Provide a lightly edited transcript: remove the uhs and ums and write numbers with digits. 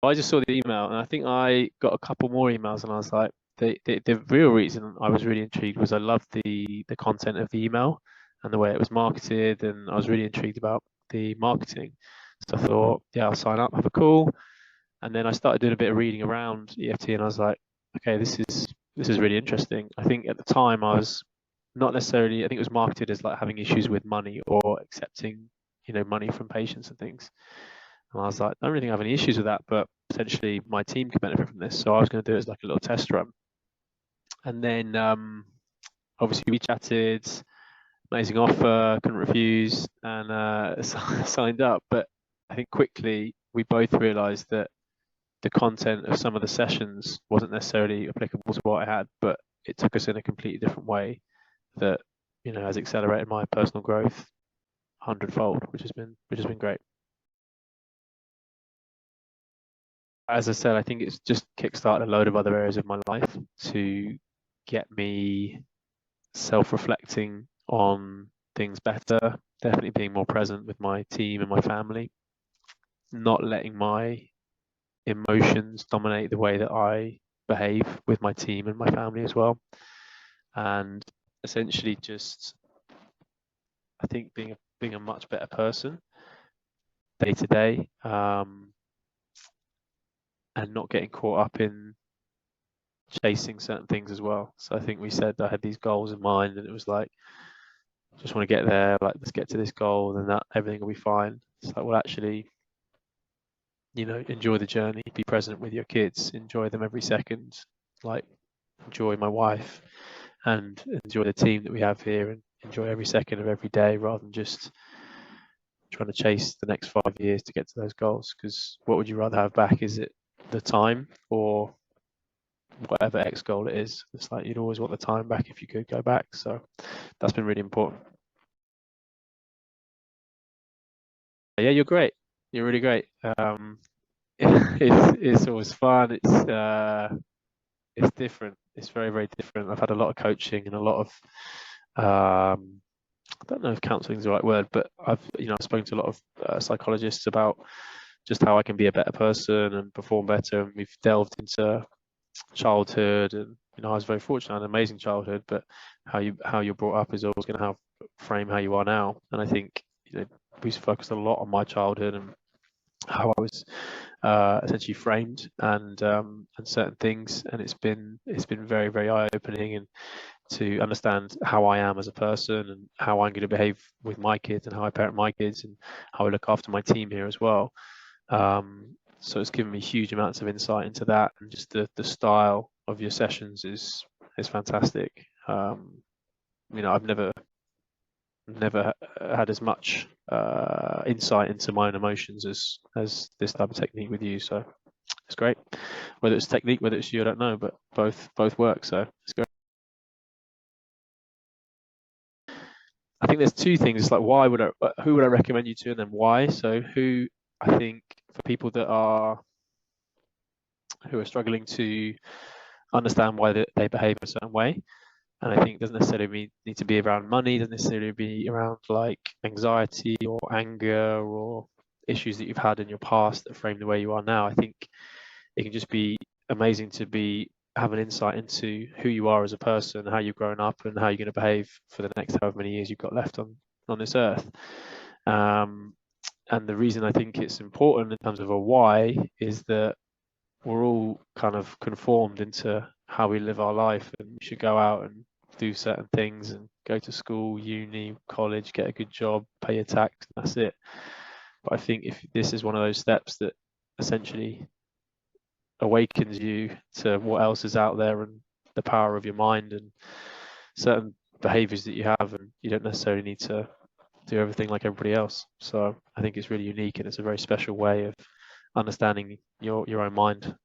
I just saw the email, and I think I got a couple more emails, and I was like, the real reason I was really intrigued was I loved the content of the email and the way it was marketed, and I was really intrigued about the marketing. So I thought, yeah, I'll sign up, have a call, and then I started doing a bit of reading around EFT, and I was like, okay, this is really interesting. I think at the time I was not necessarily, I think it was marketed as like having issues with money or accepting, money from patients and things. And I was like, I don't really think I have any issues with that, but potentially my team could benefit from this. So I was going to do it as like a little test run. And then obviously we chatted, amazing offer, couldn't refuse, and signed up. But I think quickly we both realized that the content of some of the sessions wasn't necessarily applicable to what I had, but it took us in a completely different way that, has accelerated my personal growth 100-fold, which has been great. As I said, I think it's just kickstarted a load of other areas of my life to get me self-reflecting on things better, definitely being more present with my team and my family, not letting my emotions dominate the way that I behave with my team and my family as well. And essentially just, I think being a much better person day to day, and not getting caught up in chasing certain things as well. So I think we said I had these goals in mind, and it was like, just want to get there, like let's get to this goal, and that everything will be fine. It's like, well, actually, enjoy the journey, be present with your kids, enjoy them every second, like enjoy my wife and enjoy the team that we have here, and enjoy every second of every day rather than just trying to chase the next 5 years to get to those goals. Because what would you rather have back? Is it the time or whatever X goal it is? It's like you'd always want the time back if you could go back. So that's been really important. Yeah, you're great. You're really great. It's always fun. It's different. It's very, very different. I've had a lot of coaching and a lot of I don't know if counselling is the right word, but I've spoken to a lot of psychologists about just how I can be a better person and perform better. And we've delved into childhood, and I was very fortunate, I had an amazing childhood, but how you're brought up is always going to frame how you are now. And I think we focused a lot on my childhood and how I was essentially framed and certain things, and it's been very, very eye-opening, and to understand how I am as a person and how I'm going to behave with my kids and how I parent my kids and how I look after my team here as well. So it's given me huge amounts of insight into that, and just the style of your sessions is fantastic. I've never had as much insight into my own emotions as this type of technique with you. So it's great. Whether it's technique, whether it's you, I don't know, but both work. So it's great. I think there's two things. It's like, who would I recommend you to, and then why. So who, I think, for people who are struggling to understand why they behave a certain way, and I think it doesn't necessarily need to be around money, doesn't necessarily be around like anxiety or anger or issues that you've had in your past that frame the way you are now. I think it can just be amazing to have an insight into who you are as a person, how you've grown up, and how you're going to behave for the next however many years you've got left on this earth. And the reason I think it's important in terms of a why is that we're all kind of conformed into how we live our life, and we should go out and do certain things and go to school, uni, college, get a good job, pay your tax, and that's it. But I think if this is one of those steps that essentially awakens you to what else is out there and the power of your mind and certain behaviors that you have, and you don't necessarily need to do everything like everybody else. So I think it's really unique, and it's a very special way of understanding your own mind